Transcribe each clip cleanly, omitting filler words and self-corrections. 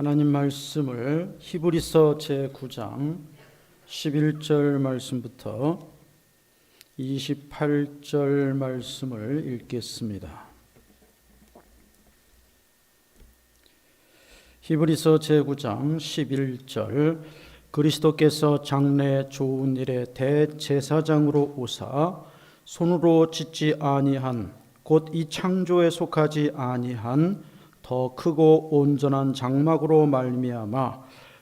하나님 말씀을 히브리서 제9장 11절 말씀부터 28절 말씀을 읽겠습니다. 히브리서 제9장 11절 그리스도께서 장래 좋은 일의 대제사장으로 오사 손으로 짓지 아니한 곧 이 창조에 속하지 아니한 더 크고 온전한 장막으로 말미암아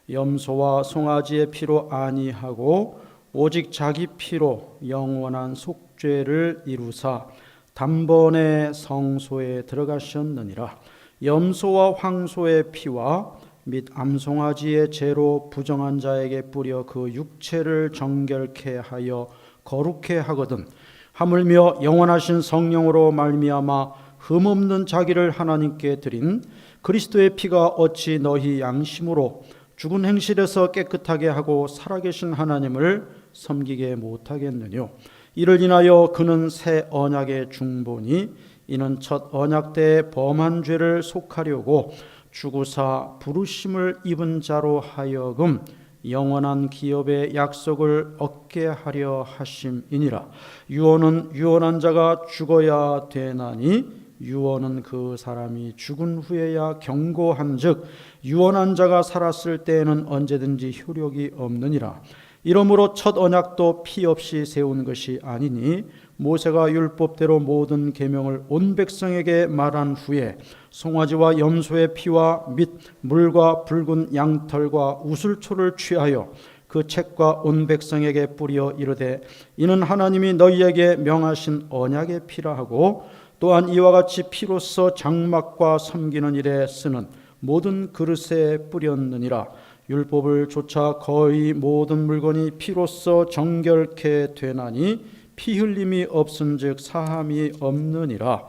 염소와 송아지의 피로 아니하고 오직 자기 피로 영원한 속죄를 이루사 단번에 성소에 들어가셨느니라. 염소와 황소의 피와 및 암송아지의 죄로 부정한 자에게 뿌려 그 육체를 정결케 하여 거룩케 하거든 하물며 영원하신 성령으로 말미암아 흠없는 자기를 하나님께 드린 그리스도의 피가 어찌 너희 양심으로 죽은 행실에서 깨끗하게 하고 살아계신 하나님을 섬기게 못하겠느뇨. 이를 인하여 그는 새 언약의 중보니 이는 첫 언약 때 범한 죄를 속하려고 죽으사 부르심을 입은 자로 하여금 영원한 기업의 약속을 얻게 하려 하심이니라. 유언은 유언한 자가 죽어야 되나니 유언은 그 사람이 죽은 후에야 경고한즉 유언한 자가 살았을 때에는 언제든지 효력이 없느니라. 이러므로 첫 언약도 피 없이 세운 것이 아니니 모세가 율법대로 모든 계명을 온 백성에게 말한 후에 송아지와 염소의 피와 및 물과 붉은 양털과 우슬초를 취하여 그 책과 온 백성에게 뿌려 이르되 이는 하나님이 너희에게 명하신 언약의 피라 하고 또한 이와 같이 피로써 장막과 섬기는 일에 쓰는 모든 그릇에 뿌렸느니라. 율법을 좇아 거의 모든 물건이 피로써 정결케 되나니 피 흘림이 없은즉 사함이 없느니라.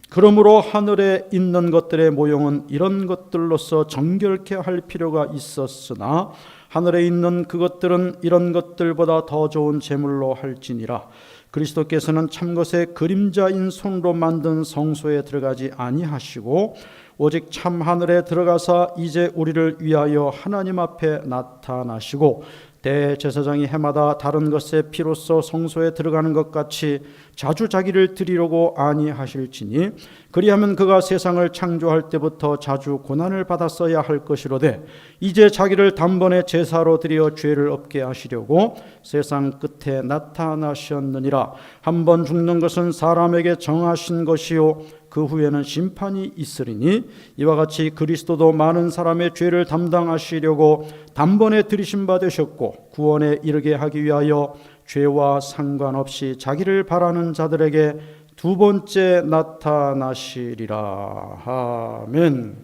그러므로 하늘에 있는 것들의 모형은 이런 것들로서 정결케 할 필요가 있었으나 하늘에 있는 그것들은 이런 것들보다 더 좋은 제물로 할지니라. 그리스도께서는 참것의 그림자인 손으로 만든 성소에 들어가지 아니하시고 오직 참 하늘에 들어가사 이제 우리를 위하여 하나님 앞에 나타나시고 대제사장이 해마다 다른 것의 피로써 성소에 들어가는 것 같이 자주 자기를 드리려고 아니하실지니 그리하면 그가 세상을 창조할 때부터 자주 고난을 받았어야 할 것이로되 이제 자기를 단번에 제사로 드려 죄를 없게 하시려고 세상 끝에 나타나셨느니라. 한 번 죽는 것은 사람에게 정하신 것이요 그 후에는 심판이 있으리니 이와 같이 그리스도도 많은 사람의 죄를 담당하시려고 단번에 들이심 받으셨고 구원에 이르게 하기 위하여 죄와 상관없이 자기를 바라는 자들에게 두 번째 나타나시리라. 아멘.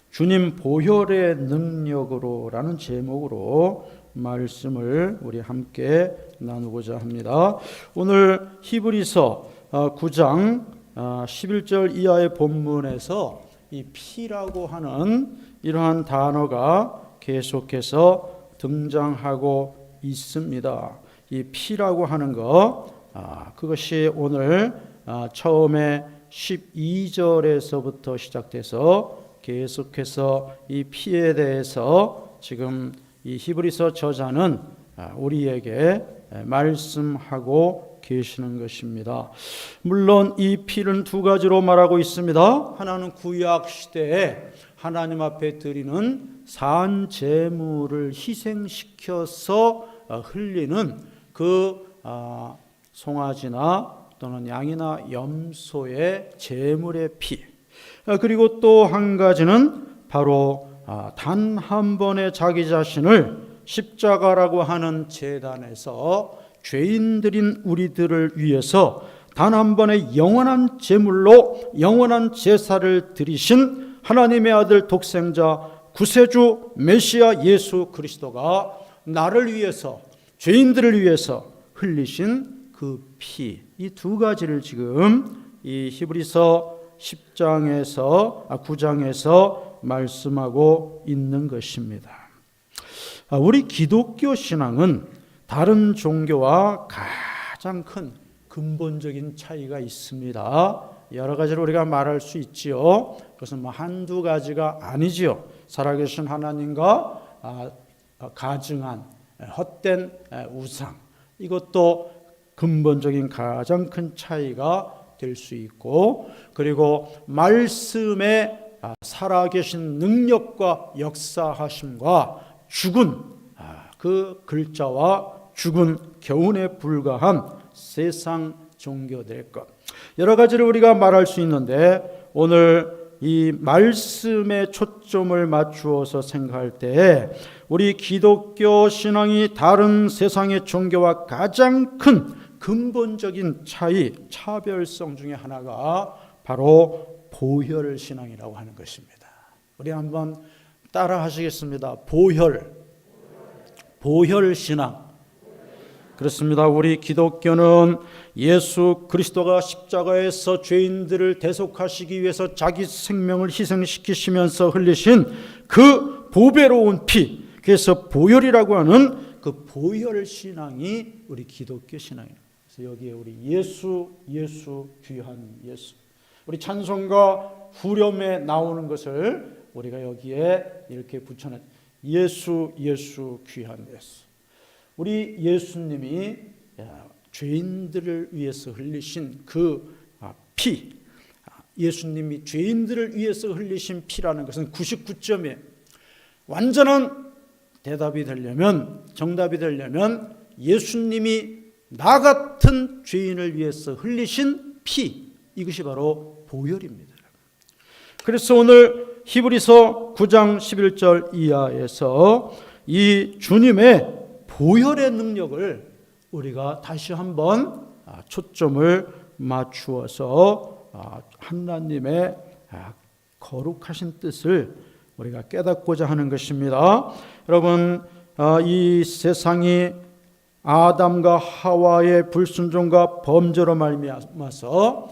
주님 보혈의 능력으로 라는 제목으로 말씀을 우리 함께 나누고자 합니다. 오늘 히브리서 9장 11절 이하의 본문에서 이 피라고 하는 이러한 단어가 계속해서 등장하고 있습니다. 이 피라고 하는 것, 그것이 오늘 처음에 12절에서부터 시작돼서 계속해서 이 피에 대해서 지금 이 히브리서 저자는 우리에게 말씀하고 계시는 것입니다. 물론 이 피는 두 가지로 말하고 있습니다. 하나는 구약 시대에 하나님 앞에 드리는 산 제물을 희생시켜서 흘리는 그 송아지나 또는 양이나 염소의 제물의 피. 그리고 또 한 가지는 바로 단 한 번에 자기 자신을 십자가라고 하는 제단에서 죄인들인 우리들을 위해서 단 한 번의 영원한 제물로 영원한 제사를 드리신 하나님의 아들 독생자 구세주 메시아 예수 그리스도가 나를 위해서 죄인들을 위해서 흘리신 그 피, 이 두 가지를 지금 이 히브리서 9장에서 말씀하고 있는 것입니다. 우리 기독교 신앙은 다른 종교와 가장 큰 근본적인 차이가 있습니다. 여러 가지로 우리가 말할 수 있지요. 그것은 한두 가지가 아니지요. 살아계신 하나님과 가증한 헛된 우상, 이것도 근본적인 가장 큰 차이가 될 수 있고, 그리고 말씀의 살아계신 능력과 역사하심과 죽은 그 글자와 죽은 교훈에 불과한 세상 종교될 것, 여러 가지를 우리가 말할 수 있는데, 오늘 이 말씀에 초점을 맞추어서 생각할 때 우리 기독교 신앙이 다른 세상의 종교와 가장 큰 근본적인 차별성 중에 하나가 바로 보혈 신앙이라고 하는 것입니다. 우리 한번 따라 하시겠습니다. 보혈 신앙. 그렇습니다. 우리 기독교는 예수 그리스도가 십자가에서 죄인들을 대속하시기 위해서 자기 생명을 희생시키시면서 흘리신 그 보배로운 피, 그래서 보혈이라고 하는 그 보혈 신앙이 우리 기독교 신앙입니다. 그래서 여기에 우리 예수 귀한 예수, 우리 찬송가 후렴에 나오는 것을 우리가 여기에 이렇게 붙여놨, 예수 귀한 예수. 우리 예수님이 죄인들을 위해서 흘리신 그 피, 예수님이 죄인들을 위해서 흘리신 피라는 것은 99점이에요. 완전한 대답이 되려면, 정답이 되려면 예수님이 나 같은 죄인을 위해서 흘리신 피, 이것이 바로 보혈입니다. 그래서 오늘 히브리서 9장 11절 이하에서 이 주님의 보혈의 능력을 우리가 다시 한번 초점을 맞추어서 하나님의 거룩하신 뜻을 우리가 깨닫고자 하는 것입니다. 여러분, 이 세상이 아담과 하와의 불순종과 범죄로 말미암아서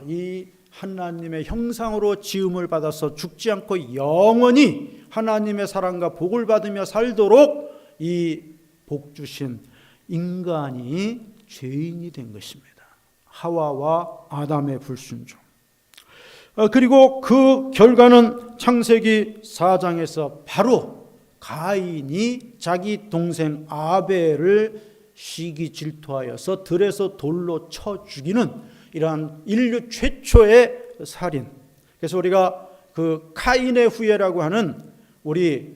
이 하나님의 형상으로 지음을 받아서 죽지 않고 영원히 하나님의 사랑과 복을 받으며 살도록 이 복 주신 인간이 죄인이 된 것입니다. 하와와 아담의 불순종. 그리고 그 결과는 창세기 4장에서 바로 가인이 자기 동생 아벨을 시기 질투하여서 들에서 돌로 쳐 죽이는 이러한 인류 최초의 살인. 그래서 우리가 그 카인의 후예라고 하는 우리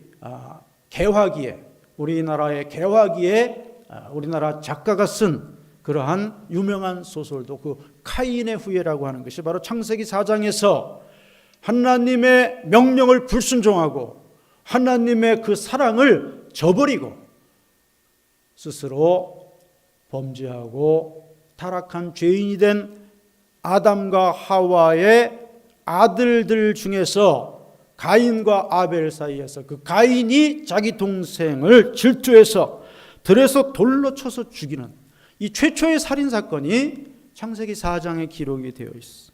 개화기에, 우리나라의 개화기에 우리나라 작가가 쓴 그러한 유명한 소설도 그 카인의 후예라고 하는 것이 바로 창세기 4장에서 하나님의 명령을 불순종하고 하나님의 그 사랑을 저버리고 스스로 범죄하고 타락한 죄인이 된 아담과 하와의 아들들 중에서 가인과 아벨 사이에서 그 가인이 자기 동생을 질투해서 들에서 돌로 쳐서 죽이는 이 최초의 살인사건이 창세기 4장에 기록이 되어 있어.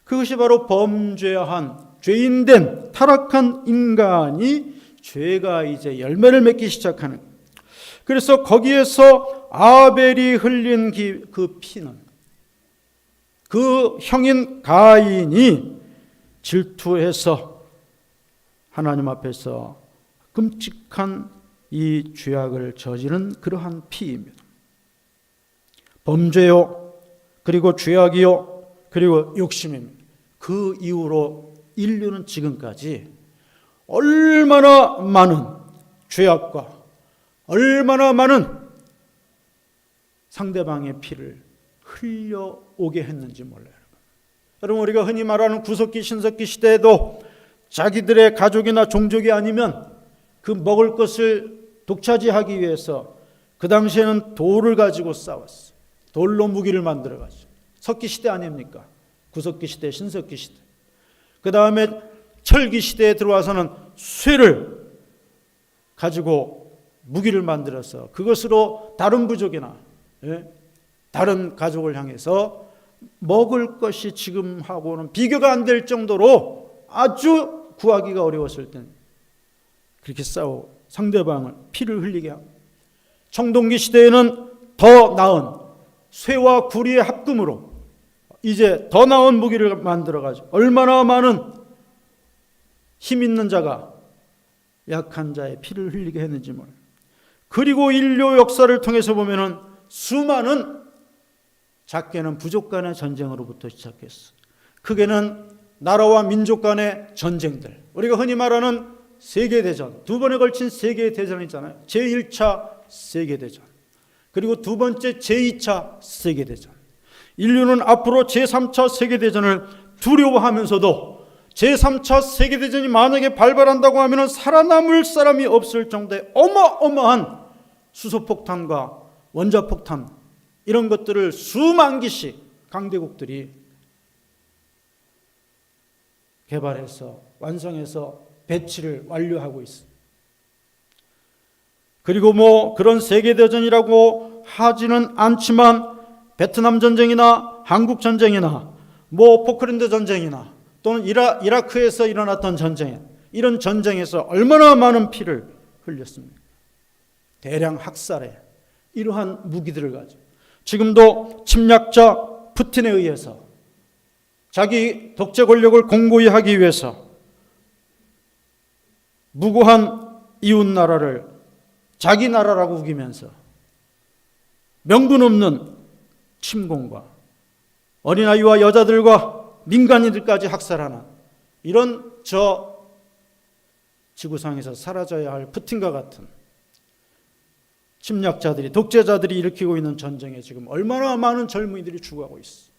그것이 바로 범죄한 죄인된 타락한 인간이 죄가 이제 열매를 맺기 시작하는. 그래서 거기에서 아벨이 흘린 그 피는 그 형인 가인이 질투해서 하나님 앞에서 끔찍한 이 죄악을 저지른 그러한 피입니다. 범죄요, 그리고 죄악이요, 그리고 욕심입니다. 그 이후로 인류는 지금까지 얼마나 많은 죄악과 얼마나 많은 상대방의 피를 흘려오게 했는지 몰라요. 여러분, 우리가 흔히 말하는 구석기 신석기 시대에도 자기들의 가족이나 종족이 아니면 그 먹을 것을 독차지하기 위해서 그 당시에는 돌을 가지고 싸웠어요. 돌로 무기를 만들어가지고. 석기 시대 아닙니까? 구석기 시대, 신석기 시대. 그 다음에 철기 시대에 들어와서는 쇠를 가지고 무기를 만들어서 그것으로 다른 부족이나 다른 가족을 향해서 먹을 것이 지금하고는 비교가 안 될 정도로 아주 구하기가 어려웠을 땐 그렇게 싸워 상대방을 피를 흘리게 하고, 청동기 시대에는 더 나은 쇠와 구리의 합금으로 이제 더 나은 무기를 만들어가지고 얼마나 많은 힘 있는 자가 약한 자의 피를 흘리게 했는지 몰라요. 그리고 인류 역사를 통해서 보면은 수많은 작게는 부족 간의 전쟁으로부터 시작했어. 크게는 나라와 민족 간의 전쟁들. 우리가 흔히 말하는 세계대전, 두 번에 걸친 세계대전이 있잖아요. 제1차 세계대전, 그리고 두 번째 제2차 세계대전. 인류는 앞으로 제3차 세계대전을 두려워하면서도 제3차 세계대전이 만약에 발발한다고 하면 살아남을 사람이 없을 정도의 어마어마한 수소폭탄과 원자폭탄, 이런 것들을 수만 기씩 강대국들이 개발해서 완성해서 배치를 완료하고 있습니다. 그리고 그런 세계대전이라고 하지는 않지만 베트남 전쟁이나 한국 전쟁이나 포클랜드 전쟁이나 또는 이라크에서 일어났던 전쟁, 이런 전쟁에서 얼마나 많은 피를 흘렸습니까? 대량 학살에 이러한 무기들을 가지고 지금도 침략자 푸틴에 의해서 자기 독재 권력을 공고히 하기 위해서 무고한 이웃 나라를 자기 나라라고 우기면서 명분 없는 침공과 어린아이와 여자들과 민간인들까지 학살하는 이런 지구상에서 사라져야 할 푸틴과 같은 침략자들이, 독재자들이 일으키고 있는 전쟁에 지금 얼마나 많은 젊은이들이 죽어가고 있어.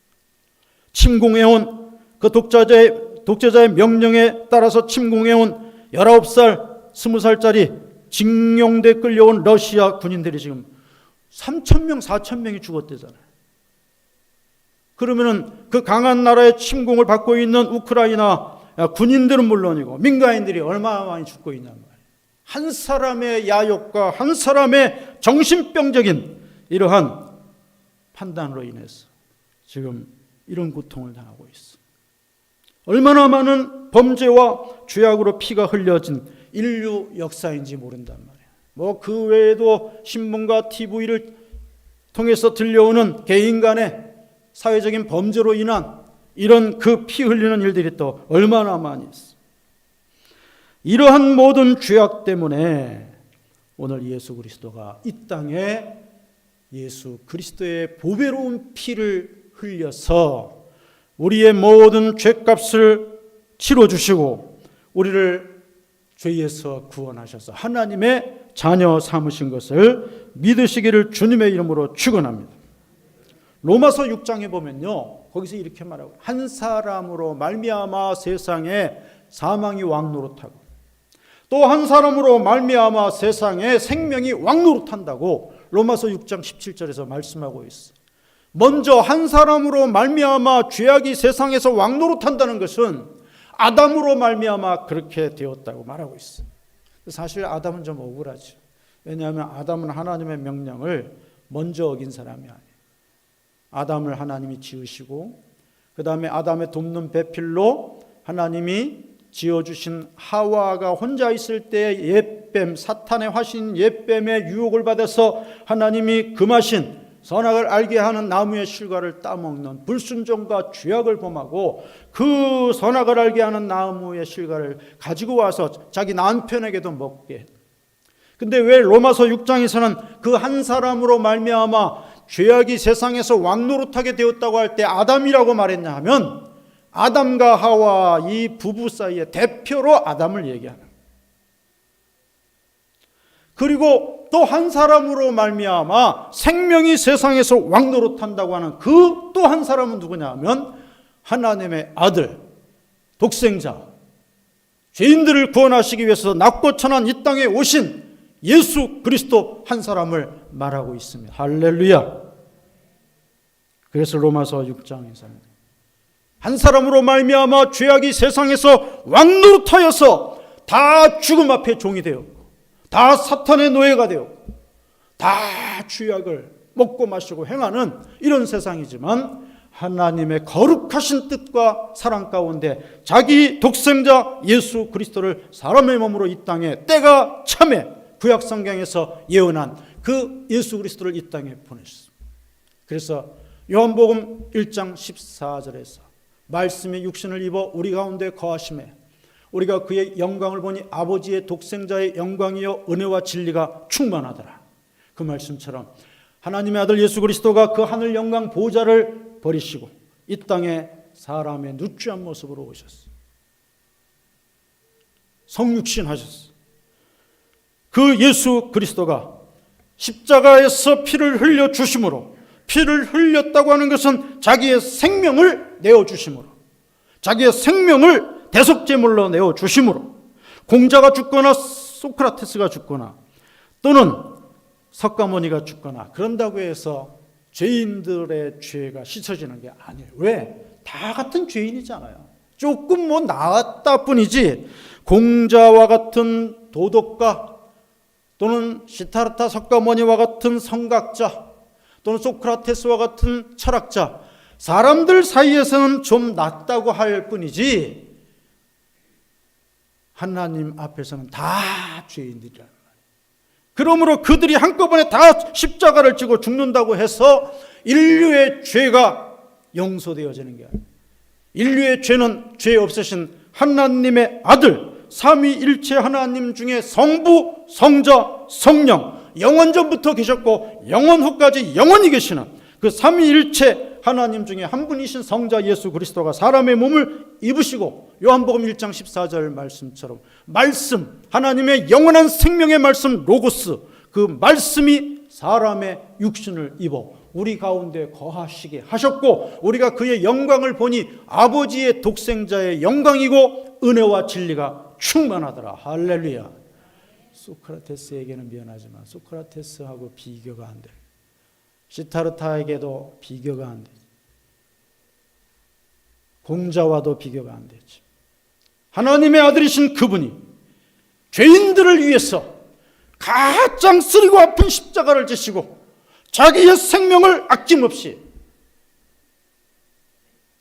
침공해온 그 독재자의 명령에 따라서 침공해온 19살, 20살짜리 징용돼 끌려온 러시아 군인들이 지금 3,000명, 4,000명이 죽었대잖아요. 그러면은 그 강한 나라의 침공을 받고 있는 우크라이나 군인들은 물론이고 민간인들이 얼마나 많이 죽고 있냔 말이에요. 한 사람의 야욕과 한 사람의 정신병적인 이러한 판단으로 인해서 지금 이런 고통을 당하고 있어. 얼마나 많은 범죄와 죄악으로 피가 흘려진 인류 역사인지 모른단 말이에요. 그 외에도 신문과 TV를 통해서 들려오는 개인 간의 사회적인 범죄로 인한 이런 그 피 흘리는 일들이 또 얼마나 많이 있어. 이러한 모든 죄악 때문에 오늘 예수 그리스도가 이 땅에 예수 그리스도의 보배로운 피를 흘려서 우리의 모든 죄값을 치러주시고 우리를 죄에서 구원하셔서 하나님의 자녀 삼으신 것을 믿으시기를 주님의 이름으로 축원합니다. 로마서 6장에 보면요, 거기서 이렇게 말하고, 한 사람으로 말미암아 세상에 사망이 왕노릇하고 또 한 사람으로 말미암아 세상에 생명이 왕노릇한다고 로마서 6장 17절에서 말씀하고 있어. 먼저 한 사람으로 말미암아 죄악이 세상에서 왕노릇한다는 것은 아담으로 말미암아 그렇게 되었다고 말하고 있어. 사실 아담은 좀 억울하죠. 왜냐하면 아담은 하나님의 명령을 먼저 어긴 사람이 아니에요. 아담을 하나님이 지으시고 그 다음에 아담의 돕는 배필로 하나님이 지어주신 하와가 혼자 있을 때 옛뱀, 사탄의 화신 옛뱀의 유혹을 받아서 하나님이 금하신 선악을 알게 하는 나무의 실과를 따먹는 불순종과 죄악을 범하고 그 선악을 알게 하는 나무의 실과를 가지고 와서 자기 남편에게도 먹게. 근데 왜 로마서 6장에서는 그 한 사람으로 말미암아 죄악이 세상에서 왕노릇하게 되었다고 할 때 아담이라고 말했냐 하면 아담과 하와 이 부부 사이의 대표로 아담을 얘기하는. 그리고 또 한 사람으로 말미암아 생명이 세상에서 왕노릇한다고 하는 그 또 한 사람은 누구냐 하면 하나님의 아들, 독생자, 죄인들을 구원하시기 위해서 낮고 천한 이 땅에 오신 예수 그리스도 한 사람을 말하고 있습니다. 할렐루야. 그래서 로마서 6장에서는 한 사람으로 말미암아 죄악이 세상에서 왕노릇하여서 다 죽음 앞에 종이 되었고 다 사탄의 노예가 되었고 다 죄악을 먹고 마시고 행하는 이런 세상이지만 하나님의 거룩하신 뜻과 사랑 가운데 자기 독생자 예수 그리스도를 사람의 몸으로 이 땅에 때가 참에 구약 성경에서 예언한 그 예수 그리스도를 이 땅에 보내셨습니다. 그래서 요한복음 1장 14절에서 말씀이 육신을 입어 우리 가운데 거하심에 우리가 그의 영광을 보니 아버지의 독생자의 영광이요 은혜와 진리가 충만하더라. 그 말씀처럼 하나님의 아들 예수 그리스도가 그 하늘 영광 보좌를 버리시고 이 땅에 사람의 누추한 모습으로 오셨어요. 성육신 하셨어요. 그 예수 그리스도가 십자가에서 피를 흘려 주심으로, 피를 흘렸다고 하는 것은 자기의 생명을 내어주심으로, 자기의 생명을 대속제물로 내어주심으로, 공자가 죽거나 소크라테스가 죽거나 또는 석가모니가 죽거나 그런다고 해서 죄인들의 죄가 씻어지는 게 아니에요. 왜? 다 같은 죄인이잖아요. 조금 나았다 뿐이지 공자와 같은 도덕가 또는 시타르타 석가모니와 같은 성각자 또는 소크라테스와 같은 철학자, 사람들 사이에서는 좀 낫다고 할 뿐이지 하나님 앞에서는 다 죄인들이라는 말이에요. 그러므로 그들이 한꺼번에 다 십자가를 지고 죽는다고 해서 인류의 죄가 용서되어지는 게 아니에요. 인류의 죄는 죄 없으신 하나님의 아들 삼위일체 하나님 중에 성부, 성자, 성령, 영원 전부터 계셨고 영원 후까지 영원히 계시는 그 삼위일체 하나님 중에 한 분이신 성자 예수 그리스도가 사람의 몸을 입으시고 요한복음 1장 14절 말씀처럼 말씀, 하나님의 영원한 생명의 말씀 로고스, 그 말씀이 사람의 육신을 입어 우리 가운데 거하시게 하셨고 우리가 그의 영광을 보니 아버지의 독생자의 영광이고 은혜와 진리가 충만하더라. 할렐루야. 소크라테스에게는 미안하지만 소크라테스하고 비교가 안 돼. 시타르타에게도 비교가 안 되지. 공자와도 비교가 안 되지. 하나님의 아들이신 그분이 죄인들을 위해서 가장 쓰리고 아픈 십자가를 지시고 자기의 생명을 아낌없이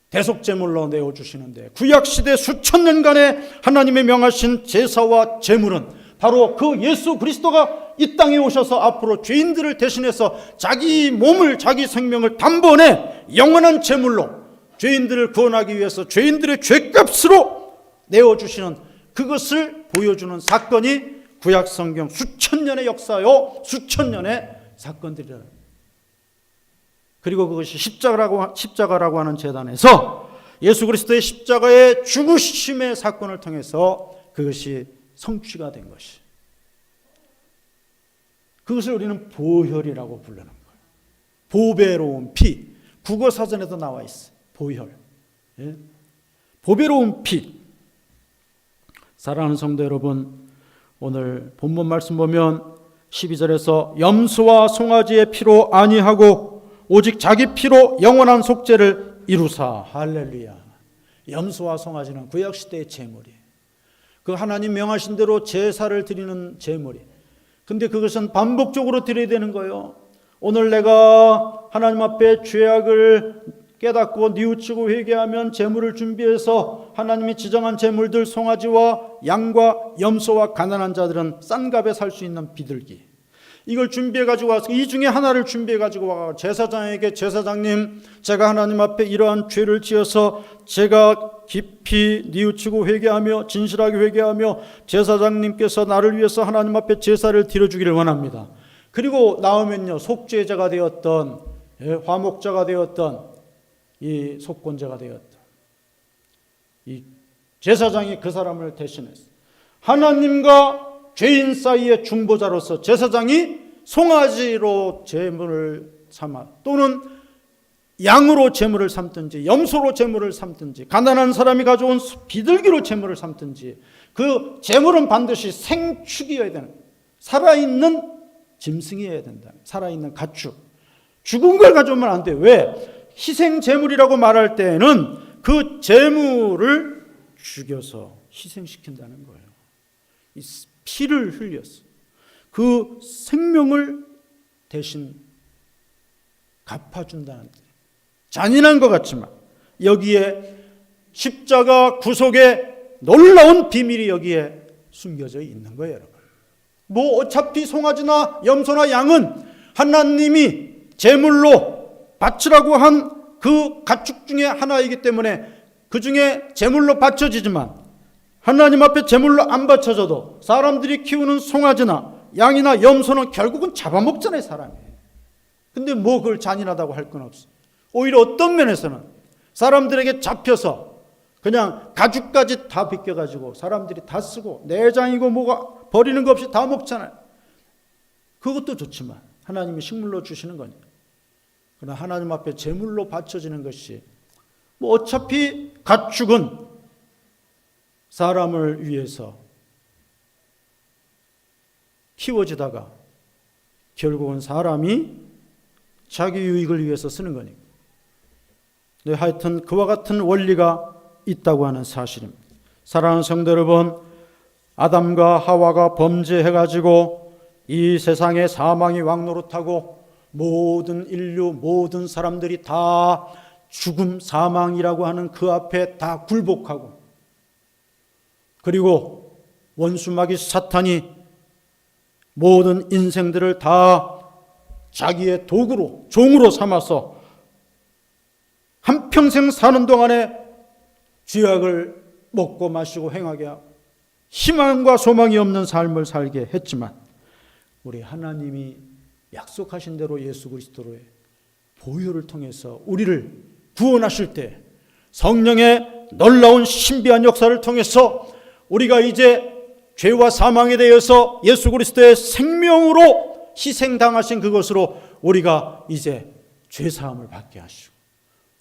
대속제물로 내어주시는데, 구약시대 수천 년간의 하나님의 명하신 제사와 제물은 바로 그 예수 그리스도가 이 땅에 오셔서 앞으로 죄인들을 대신해서 자기 몸을, 자기 생명을 단번에 영원한 제물로 죄인들을 구원하기 위해서 죄인들의 죄값으로 내어주시는 그것을 보여주는 사건이 구약성경 수천 년의 역사요 수천 년의 사건들이라. 그리고 그것이 십자가라고 하는 제단에서 예수 그리스도의 십자가의 죽으심의 사건을 통해서 그것이 성취가 된 것이, 그것을 우리는 보혈이라고 부르는 거예요. 보배로운 피, 국어사전에도 나와 있어요. 보혈, 예? 보배로운 피. 사랑하는 성도 여러분, 오늘 본문 말씀 보면 12절에서 염소와 송아지의 피로 아니하고 오직 자기 피로 영원한 속죄를 이루사. 할렐루야. 염소와 송아지는 구약시대의 제물이에요. 그 하나님 명하신 대로 제사를 드리는 제물이. 근데 그것은 반복적으로 드려야 되는 거예요. 오늘 내가 하나님 앞에 죄악을 깨닫고 뉘우치고 회개하면 제물을 준비해서 하나님이 지정한 제물들, 송아지와 양과 염소와 가난한 자들은 싼 값에 살 수 있는 비둘기, 이걸 준비해 가지고 와서 이 중에 하나를 준비해 가지고 와 제사장에게, 제사장님, 제가 하나님 앞에 이러한 죄를 지어서 제가 깊이 뉘우치고 회개하며 진실하게 회개하며 제사장님께서 나를 위해서 하나님 앞에 제사를 드려주기를 원합니다. 그리고 나오면요, 속죄자가 되었던, 화목자가 되었던, 이 속건자가 되었던 이 제사장이 그 사람을 대신했어요. 하나님과 죄인 사이의 중보자로서 제사장이 송아지로 제물을 삼아 또는 양으로 제물을 삼든지 염소로 제물을 삼든지 가난한 사람이 가져온 비둘기로 제물을 삼든지 그 제물은 반드시 생축이어야 되는, 살아있는 짐승이어야 된다. 살아있는 가축. 죽은 걸 가져오면 안 돼. 왜? 희생 제물이라고 말할 때에는 그 제물을 죽여서 희생시킨다는 거예요. 이 피를 흘렸어. 그 생명을 대신 갚아준다는 뜻. 잔인한 것 같지만 여기에 십자가 구속의 놀라운 비밀이 여기에 숨겨져 있는 거예요, 여러분. 뭐 어차피 송아지나 염소나 양은 하나님이 제물로 바치라고 한 그 가축 중에 하나이기 때문에 그 중에 제물로 바쳐지지만, 하나님 앞에 제물로 안 바쳐져도 사람들이 키우는 송아지나 양이나 염소는 결국은 잡아먹잖아요, 사람이. 근데 뭐 그걸 잔인하다고 할 건 없어. 오히려 어떤 면에서는 사람들에게 잡혀서 그냥 가죽까지 다 벗겨가지고 사람들이 다 쓰고 내장이고 뭐가 버리는 거 없이 다 먹잖아요. 그것도 좋지만 하나님이 식물로 주시는 거니까. 그러나 하나님 앞에 제물로 바쳐지는 것이, 뭐 어차피 가축은 사람을 위해서 키워지다가 결국은 사람이 자기 유익을 위해서 쓰는 거니까. 네, 하여튼 그와 같은 원리가 있다고 하는 사실입니다. 사랑하는 성도 여러분, 아담과 하와가 범죄해가지고 이 세상에 사망이 왕노릇하고 모든 인류, 모든 사람들이 다 죽음, 사망이라고 하는 그 앞에 다 굴복하고, 그리고 원수마귀 사탄이 모든 인생들을 다 자기의 도구로, 종으로 삼아서 한평생 사는 동안에 죄악을 먹고 마시고 행하게 하고 희망과 소망이 없는 삶을 살게 했지만, 우리 하나님이 약속하신 대로 예수 그리스도로의 보혈을 통해서 우리를 구원하실 때 성령의 놀라운 신비한 역사를 통해서 우리가 이제 죄와 사망에 대해서 예수 그리스도의 생명으로 희생당하신 그것으로 우리가 이제 죄사함을 받게 하시고,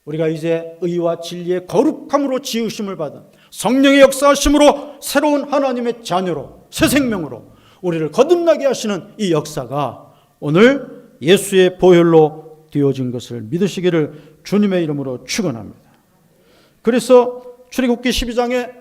우리가 이제 의와 진리의 거룩함으로 지으심을 받은 성령의 역사하심으로 새로운 하나님의 자녀로, 새 생명으로 우리를 거듭나게 하시는 이 역사가 오늘 예수의 보혈로 되어진 것을 믿으시기를 주님의 이름으로 축원합니다. 그래서 출애굽기 12장의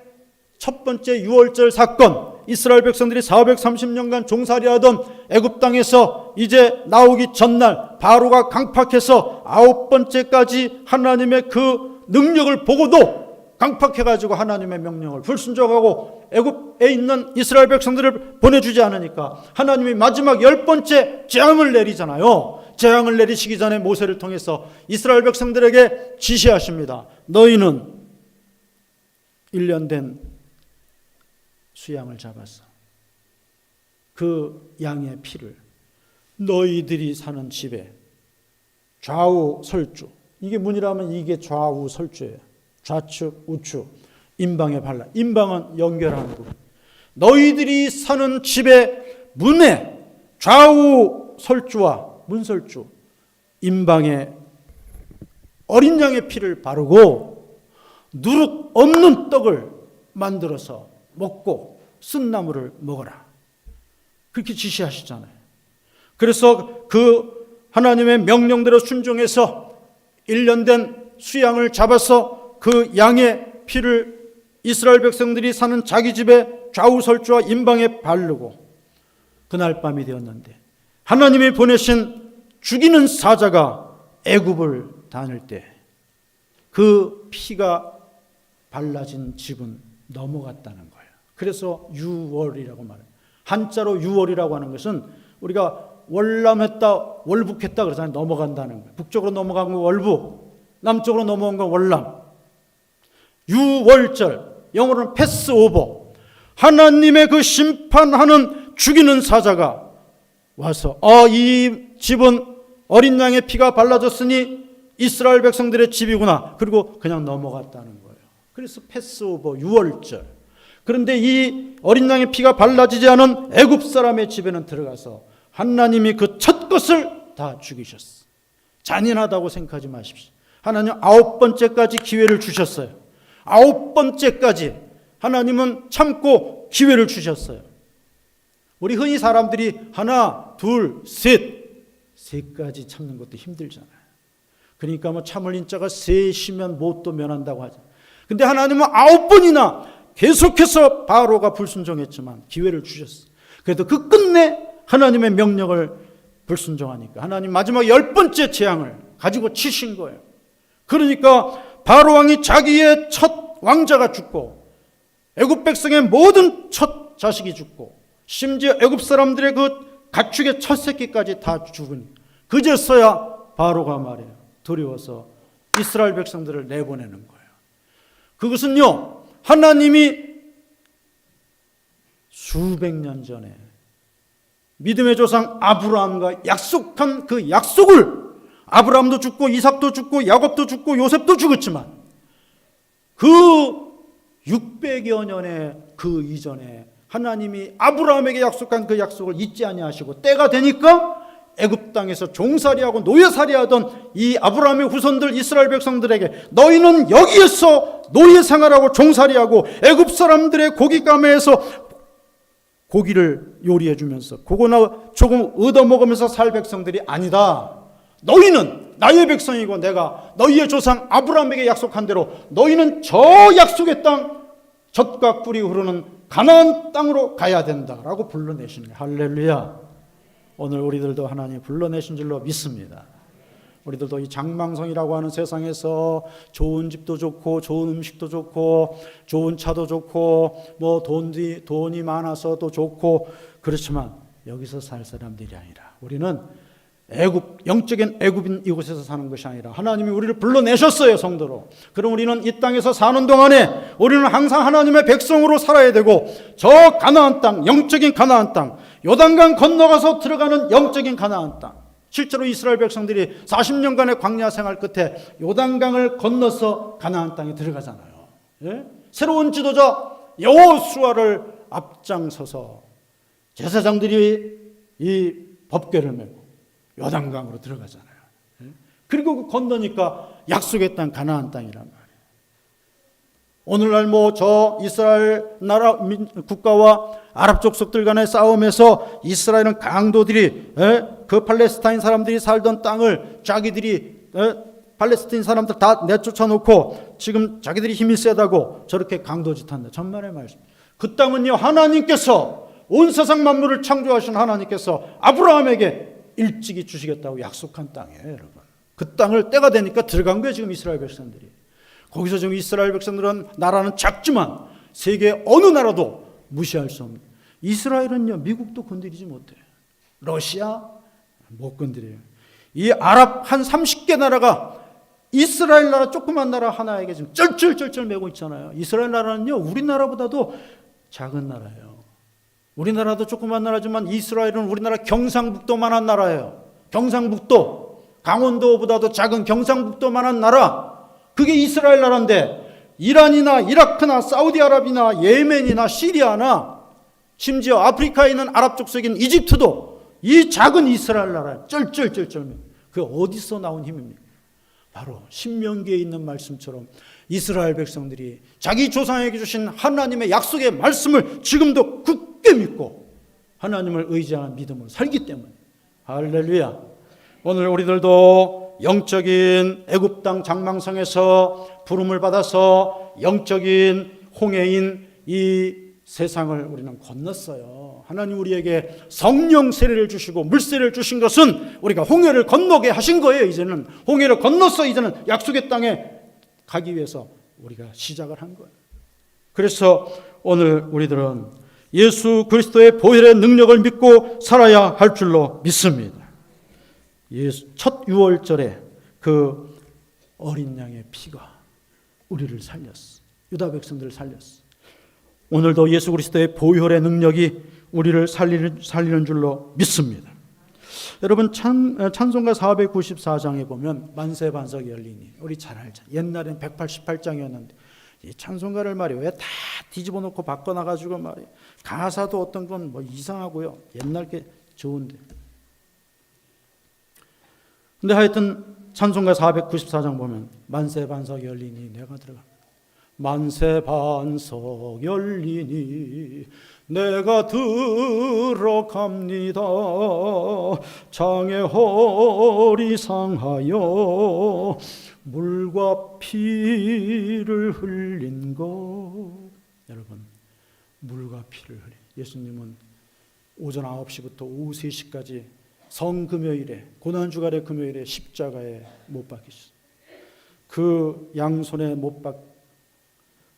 첫 번째 유월절 사건, 이스라엘 백성들이 430년간 종살이하던 애굽 땅에서 이제 나오기 전날 바로가 강팍해서 9번째까지 하나님의 그 능력을 보고도 강팍해가지고 하나님의 명령을 불순종하고 애굽에 있는 이스라엘 백성들을 보내주지 않으니까 하나님이 마지막 10번째 재앙을 내리잖아요. 재앙을 내리시기 전에 모세를 통해서 이스라엘 백성들에게 지시하십니다. 너희는 1년 된 수양을 잡아서 그 양의 피를 너희들이 사는 집에 좌우 설주, 이게 문이라면 이게 좌우 설주예요. 좌측 우측 임방에 발라. 임방은 연결하는 부분. 너희들이 사는 집의 문에 좌우 설주와 문설주 임방에 어린 양의 피를 바르고 누룩 없는 떡을 만들어서 먹고 쓴 나물을 먹어라. 그렇게 지시하시잖아요. 그래서 그 하나님의 명령대로 순종해서 1년 된 수양을 잡아서 그 양의 피를 이스라엘 백성들이 사는 자기 집에 좌우설주와 임방에 바르고, 그날 밤이 되었는데 하나님이 보내신 죽이는 사자가 애굽을 다닐 때 그 피가 발라진 집은 넘어갔다는 거예요. 그래서 유월이라고 말해요. 한자로 유월이라고 하는 것은 우리가 월남했다, 월북했다 그러잖아요. 넘어간다는 거예요. 북쪽으로 넘어간 건 월북, 남쪽으로 넘어간 건 월남. 유월절, 영어로는 패스오버. 하나님의 그 심판하는 죽이는 사자가 와서 이 집은 어린 양의 피가 발라졌으니 이스라엘 백성들의 집이구나. 그리고 그냥 넘어갔다는 거예요. 그래서 패스오버, 유월절. 그런데 이 어린 양의 피가 발라지지 않은 애굽 사람의 집에는 들어가서 하나님이 그 첫 것을 다 죽이셨어. 잔인하다고 생각하지 마십시오. 하나님 9번째까지 기회를 주셨어요. 9번째까지 하나님은 참고 기회를 주셨어요. 우리 흔히 사람들이 하나, 둘, 셋까지 참는 것도 힘들잖아요. 그러니까 뭐 참을 인자가 셋이면 못도 면한다고 하죠. 근데 하나님은 9번이나 계속해서 바로가 불순종했지만 기회를 주셨어요. 그래도 그 끝내 하나님의 명령을 불순종하니까 하나님 마지막 10번째 재앙을 가지고 치신 거예요. 그러니까 바로 왕이 자기의 첫 왕자가 죽고 애굽 백성의 모든 첫 자식이 죽고 심지어 애굽 사람들의 그 가축의 첫 새끼까지 다 죽으니 그제서야 바로가 말해요. 두려워서 이스라엘 백성들을 내보내는 거예요. 그것은요, 하나님이 수백 년 전에 믿음의 조상 아브라함과 약속한 그 약속을, 아브라함도 죽고 이삭도 죽고 야곱도 죽고 요셉도 죽었지만 그 600여 년의 그 이전에 하나님이 아브라함에게 약속한 그 약속을 잊지 아니하시고 때가 되니까 애굽 땅에서 종살이하고 노예살이하던 이 아브라함의 후손들 이스라엘 백성들에게 너희는 여기에서 노예 생활하고 종살이하고 애굽 사람들의 고깃가게에서 고기를 요리해 주면서 그거나 조금 얻어먹으면서 살 백성들이 아니다. 너희는 나의 백성이고 내가 너희의 조상 아브라함에게 약속한 대로 너희는 저 약속의 땅, 젖과 꿀이 흐르는 가나안 땅으로 가야 된다라고 불러내시는 거예요. 할렐루야. 오늘 우리들도 하나님 불러내신 줄로 믿습니다. 우리들도 이 장망성이라고 하는 세상에서 좋은 집도 좋고 좋은 음식도 좋고 좋은 차도 좋고 뭐 돈이 많아서도 좋고 그렇지만 여기서 살 사람들이 아니라 우리는 애굽, 영적인 애굽인 이곳에서 사는 것이 아니라 하나님이 우리를 불러내셨어요, 성도로. 그럼 우리는 이 땅에서 사는 동안에 우리는 항상 하나님의 백성으로 살아야 되고 저 가나안 땅, 영적인 가나안 땅, 요단강 건너가서 들어가는 영적인 가나안 땅, 실제로 이스라엘 백성들이 40년간의 광야 생활 끝에 요단강을 건너서 가나안 땅에 들어가잖아요. 예? 새로운 지도자 여호수아를 앞장서서 제사장들이 이 법궤를 메고 요단강으로 들어가잖아요. 그리고 건너니까 약속의 땅 가나안 땅이란 말이에요. 오늘날 뭐 저 이스라엘 나라 국가와 아랍 족속들 간의 싸움에서 이스라엘은 강도들이 그 팔레스타인 사람들이 살던 땅을 자기들이 팔레스타인 사람들 다 내쫓아 놓고 지금 자기들이 힘이 세다고 저렇게 강도짓한다. 전말의 말씀. 그 땅은요, 하나님께서 온 세상 만물을 창조하신 하나님께서 아브라함에게 일찍이 주시겠다고 약속한 땅이에요, 여러분. 그 땅을 때가 되니까 들어간 거예요, 지금 이스라엘 백성들이. 거기서 지금 이스라엘 백성들은 나라는 작지만 세계 어느 나라도 무시할 수 없는. 이스라엘은요, 미국도 건드리지 못해요. 러시아 못 건드려요. 이 아랍 한 30개 나라가 이스라엘 나라 조그만 나라 하나에게 지금 쩔쩔쩔쩔 매고 있잖아요. 이스라엘 나라는요, 우리나라보다도 작은 나라예요. 우리나라도 조그만 나라지만 이스라엘은 우리나라 경상북도만한 나라예요. 경상북도, 강원도보다도 작은 경상북도만한 나라. 그게 이스라엘 나라인데 이란이나 이라크나 사우디아라비아나 예멘이나 시리아나 심지어 아프리카에 있는 아랍 족속인 이집트도 이 작은 이스라엘 나라에 쩔쩔쩔쩔. 그 어디서 나온 힘입니까? 바로 신명기에 있는 말씀처럼 이스라엘 백성들이 자기 조상에게 주신 하나님의 약속의 말씀을 지금도 굳게 믿고 하나님을 의지하는 믿음으로 살기 때문에. 할렐루야. 오늘 우리들도 영적인 애굽 땅 장망성에서 부름을 받아서 영적인 홍해인 이 세상을 우리는 건넜어요. 하나님 우리에게 성령 세례를 주시고 물세례를 주신 것은 우리가 홍해를 건너게 하신 거예요. 이제는 홍해를 건너서 이제는 약속의 땅에 가기 위해서 우리가 시작을 한 거예요. 그래서 오늘 우리들은 예수 그리스도의 보혈의 능력을 믿고 살아야 할 줄로 믿습니다. 첫 유월절에 그 어린 양의 피가 우리를 살렸어. 유다 백성들을 살렸어. 오늘도 예수 그리스도의 보혈의 능력이 우리를 살리는 줄로 믿습니다. 여러분 찬송가 494장에 보면 만세 반석이 열리니 우리 잘 알죠. 옛날엔 188장이었는데 이 찬송가를 말이에요. 왜 다 뒤집어 놓고 바꿔놔가지고 말이에요. 가사도 어떤 건 뭐 이상하고요. 옛날 게 좋은데. 근데 하여튼 찬송가 494장 보면 만세 반석 열리니 내가 들어가. 만세 반석 열리니 내가 들어갑니다. 장의 허리 상하여 물과 피를 흘린 것. 여러분, 물과 피를 흘린 예수님은 오전 9시부터 오후 3시까지 성금요일에 고난주간의 금요일에 십자가에 못 박히셨어요. 그 양손에 못 박,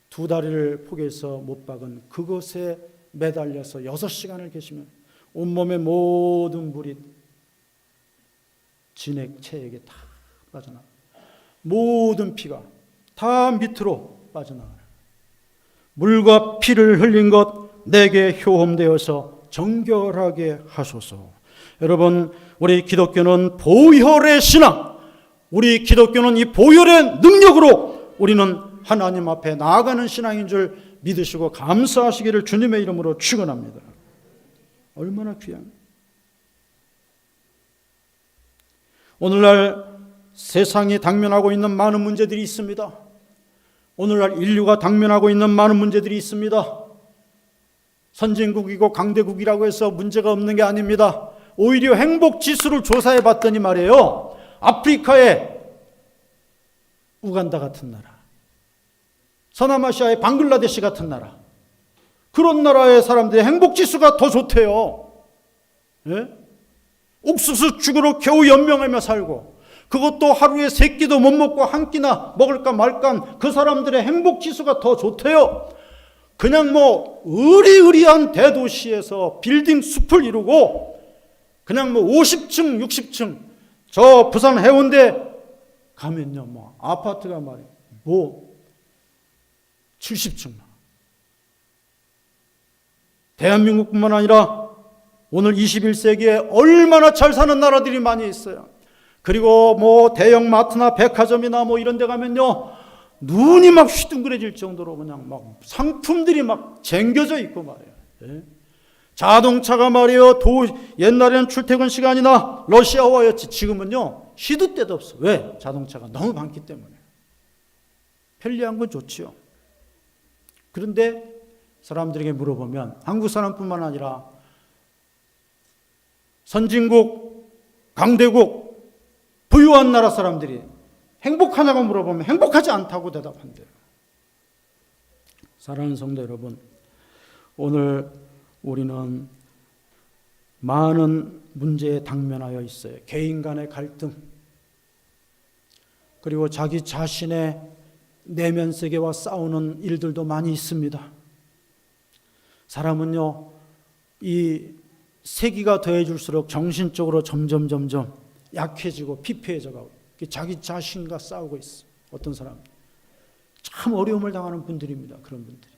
두 다리를 포개서 못 박은 그것에 매달려서 6시간을 계시면 온몸의 모든 물이 진액체에게 다 빠져나 모든 피가 다 밑으로 빠져나가요. 물과 피를 흘린 것 내게 효험되어서 정결하게 하소서. 여러분, 우리 기독교는 보혈의 신앙, 우리 기독교는 이 보혈의 능력으로 우리는 하나님 앞에 나아가는 신앙인 줄 믿으시고 감사하시기를 주님의 이름으로 축원합니다. 얼마나 귀한. 오늘날 세상이 당면하고 있는 많은 문제들이 있습니다. 오늘날 인류가 당면하고 있는 많은 문제들이 있습니다. 선진국이고 강대국이라고 해서 문제가 없는 게 아닙니다. 오히려 행복지수를 조사해 봤더니 말이에요, 아프리카의 우간다 같은 나라, 서남아시아의 방글라데시 같은 나라, 그런 나라의 사람들의 행복지수가 더 좋대요. 예? 옥수수죽으로 겨우 연명하며 살고, 그것도 하루에 3끼도 못 먹고 한 끼나 먹을까 말까, 그 사람들의 행복지수가 더 좋대요. 그냥 뭐 으리으리한 대도시에서 빌딩 숲을 이루고 그냥 뭐 50층 60층 저 부산 해운대 가면요, 뭐 아파트가 말이에요, 뭐 70층. 대한민국뿐만 아니라 오늘 21세기에 얼마나 잘 사는 나라들이 많이 있어요. 그리고 뭐 대형 마트나 백화점이나 뭐 이런 데 가면요, 눈이 막 휘둥그레질 정도로 그냥 막 상품들이 막 쟁겨져 있고 말이에요. 예? 자동차가 말이에요, 옛날에는 출퇴근 시간이나 러시아워였지, 지금은요 시도 때도 없어. 왜? 자동차가 너무 많기 때문에. 편리한 건 좋지요. 그런데 사람들에게 물어보면, 한국 사람뿐만 아니라 선진국, 강대국, 부유한 나라 사람들이 행복하냐고 물어보면 행복하지 않다고 대답한대요. 사랑하는 성도 여러분, 오늘 우리는 많은 문제에 당면하여 있어요. 개인 간의 갈등, 그리고 자기 자신의 내면 세계와 싸우는 일들도 많이 있습니다. 사람은요, 이 세기가 더해질수록 정신적으로 점점 약해지고 피폐해져 가고 자기 자신과 싸우고 있어. 어떤 사람 참 어려움을 당하는 분들입니다. 그런 분들이.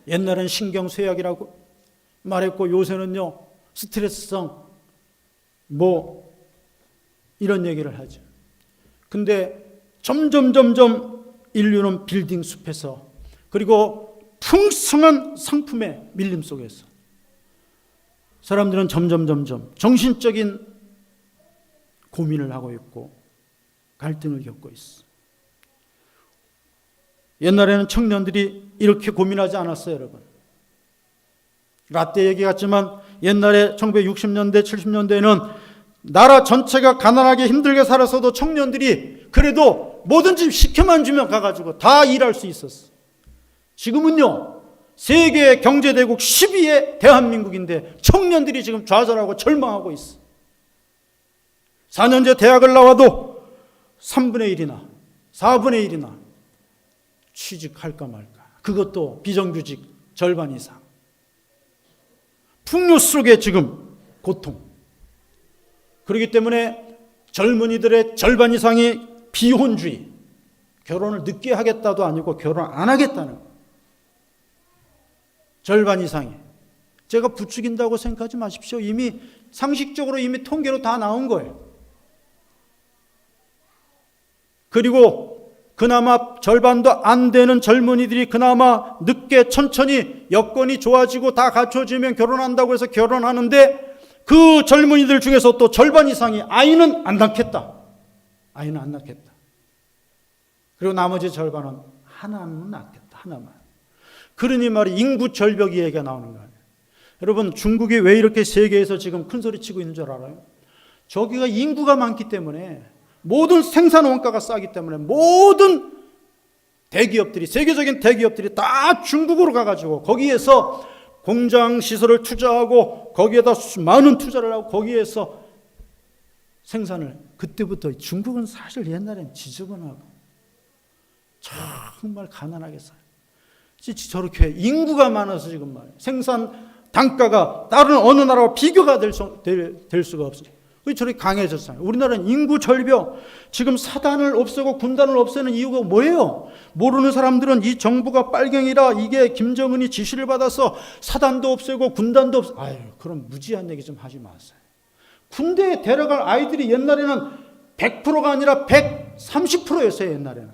옛날엔 신경쇠약이라고 말했고 요새는요 스트레스성 뭐 이런 얘기를 하죠. 근데 점점 인류는 빌딩 숲에서, 그리고 풍성한 상품의 밀림 속에서 사람들은 점점 정신적인 고민을 하고 있고 갈등을 겪고 있어. 옛날에는 청년들이 이렇게 고민하지 않았어요, 여러분. 라떼 얘기 같지만 옛날에 1960년대, 70년대에는 나라 전체가 가난하게 힘들게 살았어도 청년들이 그래도 뭐든지 시켜만 주면 가가지고 다 일할 수 있었어. 지금은요, 세계 경제대국 10위의 대한민국인데 청년들이 지금 좌절하고 절망하고 있어. 4년제 대학을 나와도 3분의 1이나 4분의 1이나 취직할까 말까. 그것도 비정규직 절반 이상. 풍요 속에 지금 고통. 그렇기 때문에 젊은이들의 절반 이상이 비혼주의, 결혼을 늦게 하겠다도 아니고 결혼 안 하겠다는 거예요. 절반 이상이. 제가 부추긴다고 생각하지 마십시오. 이미 상식적으로 이미 통계로 다 나온 거예요. 그리고 그나마 절반도 안 되는 젊은이들이 그나마 늦게 천천히 여건이 좋아지고 다 갖춰지면 결혼한다고 해서 결혼하는데, 그 젊은이들 중에서 또 절반 이상이 아이는 안 낳겠다. 아이는 안 낳겠다. 그리고 나머지 절반은 하나는 낳겠다. 하나만. 그러니 말이 인구 절벽 이야기가 나오는 거예요. 여러분, 중국이 왜 이렇게 세계에서 지금 큰 소리 치고 있는 줄 알아요? 저기가 인구가 많기 때문에, 모든 생산 원가가 싸기 때문에 모든 대기업들이, 세계적인 대기업들이 다 중국으로 가가지고 거기에서 공장 시설을 투자하고 거기에다 많은 투자를 하고 거기에서 생산을. 그때부터 중국은 사실 옛날엔 지저분하고 정말 가난하게 살아요. 저렇게 인구가 많아서 지금 말이에요. 생산 단가가 다른 어느 나라와 비교가 될 수가 없어요. 왜 저렇게 강해졌어요? 우리나라는 인구 절벽, 지금 사단을 없애고 군단을 없애는 이유가 뭐예요? 모르는 사람들은 이 정부가 빨갱이라, 이게 김정은이 지시를 받아서 사단도 없애고 군단도 아유, 그럼 무지한 얘기 좀 하지 마세요. 군대에 데려갈 아이들이 옛날에는 100%가 아니라 130%였어요, 옛날에는.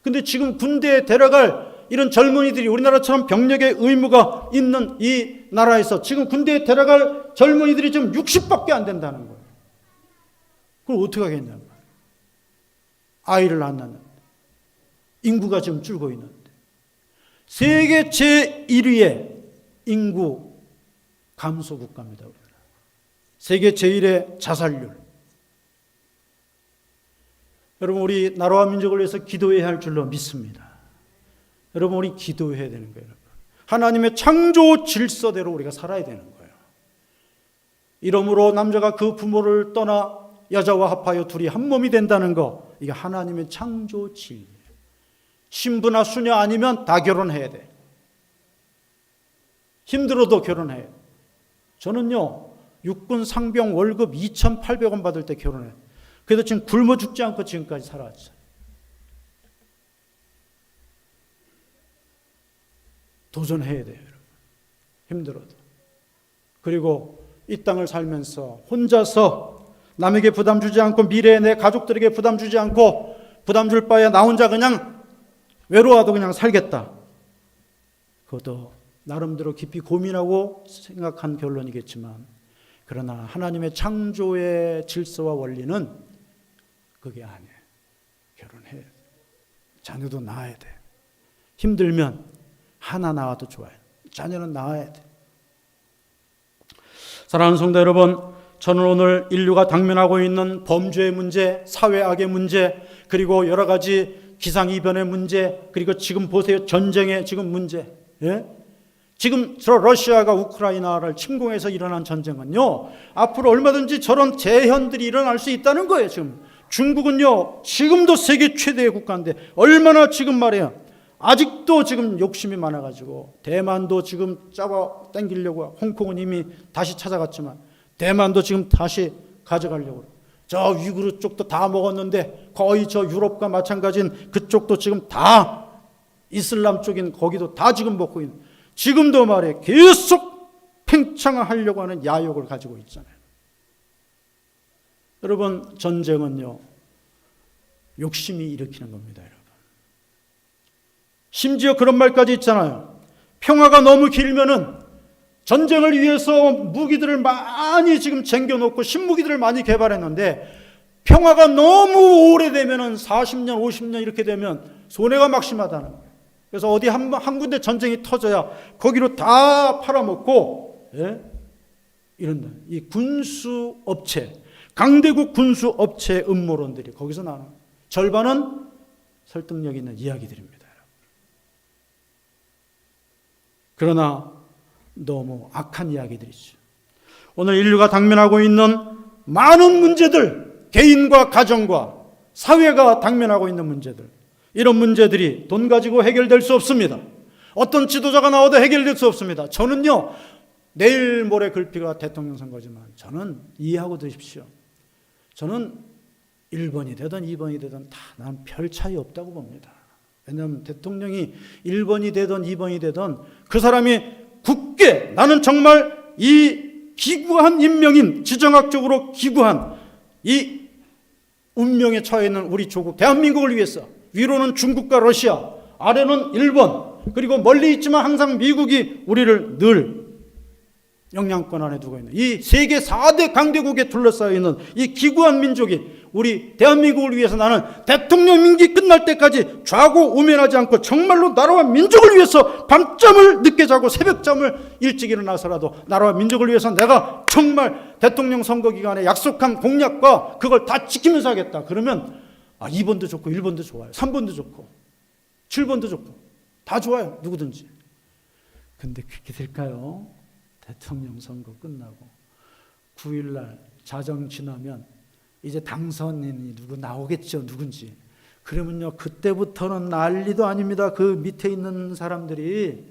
근데 지금 군대에 데려갈 이런 젊은이들이 우리나라처럼 병력의 의무가 있는 이 나라에서 지금 군대에 데려갈 젊은이들이 지금 60밖에 안 된다는 거예요. 그걸 어떻게 하겠냐고. 아이를 안 낳는데. 인구가 지금 줄고 있는데. 세계 제1위의 인구 감소 국가입니다. 우리나라. 세계 제1의 자살률. 여러분, 우리 나라와 민족을 위해서 기도해야 할 줄로 믿습니다. 여러분, 우리 기도해야 되는 거예요. 하나님의 창조 질서대로 우리가 살아야 되는 거예요. 이러므로 남자가 그 부모를 떠나 여자와 합하여 둘이 한 몸이 된다는 거, 이게 하나님의 창조 진리예요. 신부나 수녀 아니면 다 결혼해야 돼. 힘들어도 결혼해야 돼. 저는요, 육군 상병 월급 2,800원 받을 때 결혼해요. 그래도 지금 굶어 죽지 않고 지금까지 살아왔어요. 도전해야 돼요, 여러분. 힘들어도. 그리고 이 땅을 살면서 혼자서 남에게 부담 주지 않고, 미래에 내 가족들에게 부담 주지 않고, 부담 줄 바에 나 혼자 그냥 외로워도 그냥 살겠다. 그것도 나름대로 깊이 고민하고 생각한 결론이겠지만, 그러나 하나님의 창조의 질서와 원리는 그게 아니에요. 결혼해야 돼. 자녀도 낳아야 돼. 힘들면 하나 낳아도 좋아요. 자녀는 낳아야 돼. 사랑하는 성도 여러분, 저는 오늘 인류가 당면하고 있는 범죄의 문제, 사회악의 문제, 그리고 여러 가지 기상이변의 문제, 그리고 지금 보세요, 전쟁의 지금 문제. 예? 지금 저 러시아가 우크라이나를 침공해서 일어난 전쟁은요, 앞으로 얼마든지 저런 재현들이 일어날 수 있다는 거예요. 지금 중국은요, 지금도 세계 최대의 국가인데 얼마나 지금 말이에요, 아직도 지금 욕심이 많아가지고, 대만도 지금 잡아 당기려고, 홍콩은 이미 다시 찾아갔지만 대만도 지금 다시 가져가려고. 저 위구르 쪽도 다 먹었는데 거의 저 유럽과 마찬가지인 그쪽도 지금 다 이슬람 쪽인 거기도 다 지금 먹고 있는, 지금도 말이에요, 계속 팽창하려고 하는 야욕을 가지고 있잖아요. 여러분, 전쟁은요, 욕심이 일으키는 겁니다, 여러분. 심지어 그런 말까지 있잖아요. 평화가 너무 길면은 전쟁을 위해서 무기들을 많이 지금 쟁겨놓고 신무기들을 많이 개발했는데, 평화가 너무 오래되면은 40년, 50년 이렇게 되면 손해가 막심하다는 거예요. 그래서 어디 한 군데 전쟁이 터져야 거기로 다 팔아먹고, 예? 이런다. 이 군수업체, 강대국 군수업체 음모론들이 거기서 나는, 절반은 설득력 있는 이야기들입니다. 그러나 너무 악한 이야기들이죠. 오늘 인류가 당면하고 있는 많은 문제들, 개인과 가정과 사회가 당면하고 있는 문제들, 이런 문제들이 돈 가지고 해결될 수 없습니다. 어떤 지도자가 나와도 해결될 수 없습니다. 저는요, 내일 모레 글피가 대통령 선거지만 저는 이해하고 드십시오. 저는 1번이 되든 2번이 되든 다 난 별 차이 없다고 봅니다. 왜냐하면 대통령이 1번이 되든 2번이 되든 그 사람이 굳게, 나는 정말 이 기구한 인명인, 지정학적으로 기구한 이 운명에 처해 있는 우리 조국 대한민국을 위해서, 위로는 중국과 러시아, 아래는 일본, 그리고 멀리 있지만 항상 미국이 우리를 늘 영향권 안에 두고 있는 이 세계 4대 강대국에 둘러싸여 있는 이 기구한 민족이 우리 대한민국을 위해서 나는 대통령 임기 끝날 때까지 좌고우면하지 않고 정말로 나라와 민족을 위해서 밤잠을 늦게 자고 새벽잠을 일찍 일어나서라도 나라와 민족을 위해서 내가 정말 대통령 선거 기간에 약속한 공약과 그걸 다 지키면서 하겠다. 그러면 2번도 좋고 1번도 좋아요. 3번도 좋고 7번도 좋고 다 좋아요. 누구든지. 근데 그렇게 될까요? 대통령 선거 끝나고 9일날 자정 지나면 이제 당선인이 누구 나오겠죠. 누군지. 그러면요, 그때부터는 난리도 아닙니다. 그 밑에 있는 사람들이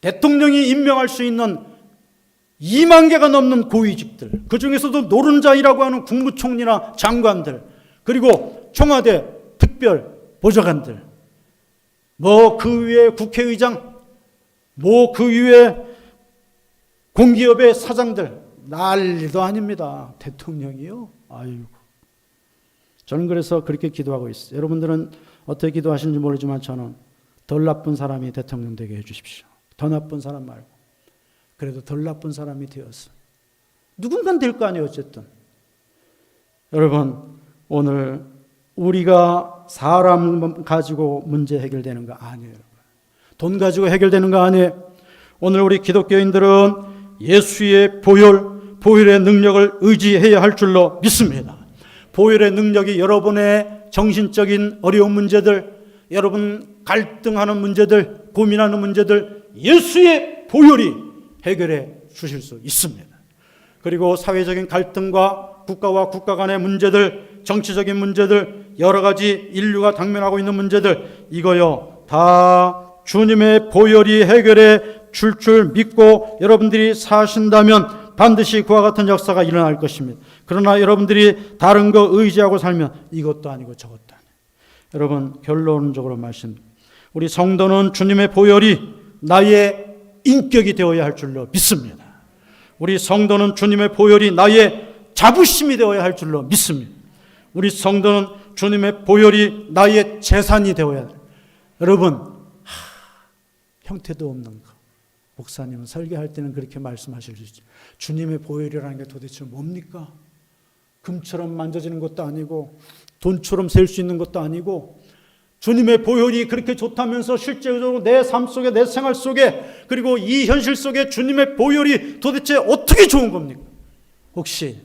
대통령이 임명할 수 있는 2만 개가 넘는 고위직들, 그 중에서도 노른자이라고 하는 국무총리나 장관들, 그리고 청와대 특별 보좌관들, 그 위에 국회의장, 그 위에 공기업의 사장들, 난리도 아닙니다. 대통령이요? 아이고. 저는 그래서 그렇게 기도하고 있어요. 여러분들은 어떻게 기도하시는지 모르지만 저는 덜 나쁜 사람이 대통령 되게 해주십시오. 더 나쁜 사람 말고. 그래도 덜 나쁜 사람이 되어서. 누군가는 될 거 아니에요, 어쨌든. 여러분, 오늘 우리가 사람 가지고 문제 해결되는 거 아니에요. 돈 가지고 해결되는 거 아니에요. 오늘 우리 기독교인들은 예수의 보혈의 능력을 의지해야 할 줄로 믿습니다. 보혈의 능력이 여러분의 정신적인 어려운 문제들, 여러분 갈등하는 문제들, 고민하는 문제들, 예수의 보혈이 해결해 주실 수 있습니다. 그리고 사회적인 갈등과 국가와 국가 간의 문제들, 정치적인 문제들, 여러 가지 인류가 당면하고 있는 문제들, 이거요 다 주님의 보혈이 해결해 줄 믿고 여러분들이 사신다면 반드시 그와 같은 역사가 일어날 것입니다. 그러나 여러분들이 다른 거 의지하고 살면 이것도 아니고 저것도 아니에요. 여러분, 결론적으로 말씀드립니다. 우리 성도는 주님의 보혈이 나의 인격이 되어야 할 줄로 믿습니다. 우리 성도는 주님의 보혈이 나의 자부심이 되어야 할 줄로 믿습니다. 우리 성도는 주님의 보혈이 나의 재산이 되어야 해요. 여러분, 형태도 없는 거. 목사님은 설교할 때는 그렇게 말씀하실 수 있죠. 주님의 보혈이라는 게 도대체 뭡니까? 금처럼 만져지는 것도 아니고 돈처럼 셀 수 있는 것도 아니고 주님의 보혈이 그렇게 좋다면서 실제적으로 내 삶 속에, 내 생활 속에, 그리고 이 현실 속에 주님의 보혈이 도대체 어떻게 좋은 겁니까? 혹시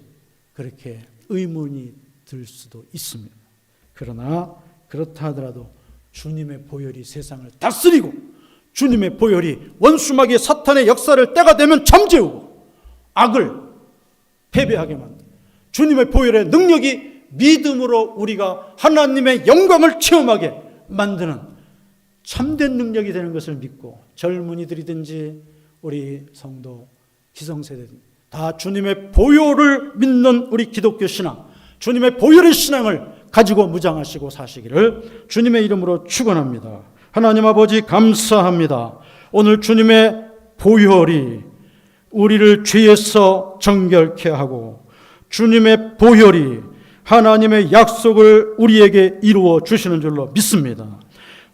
그렇게 의문이 들 수도 있습니다. 그러나 그렇다 하더라도 주님의 보혈이 세상을 다스리고 주님의 보혈이 원수마귀 사탄의 역사를 때가 되면 잠재우고 악을 패배하게 만듭니다. 주님의 보혈의 능력이 믿음으로 우리가 하나님의 영광을 체험하게 만드는 참된 능력이 되는 것을 믿고 젊은이들이든지 우리 성도 기성세대들 다 주님의 보혈을 믿는 우리 기독교 신앙, 주님의 보혈의 신앙을 가지고 무장하시고 사시기를 주님의 이름으로 축원합니다. 하나님 아버지 감사합니다. 오늘 주님의 보혈이 우리를 죄에서 정결케 하고 주님의 보혈이 하나님의 약속을 우리에게 이루어 주시는 줄로 믿습니다.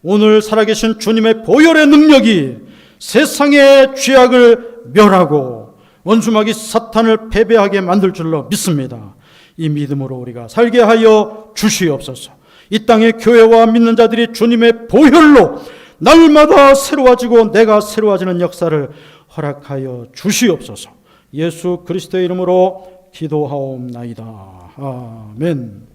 오늘 살아계신 주님의 보혈의 능력이 세상의 죄악을 멸하고 원수마귀 사탄을 패배하게 만들 줄로 믿습니다. 이 믿음으로 우리가 살게 하여 주시옵소서. 이 땅의 교회와 믿는 자들이 주님의 보혈로 날마다 새로워지고 내가 새로워지는 역사를 허락하여 주시옵소서. 예수 그리스도의 이름으로 기도하옵나이다. 아멘.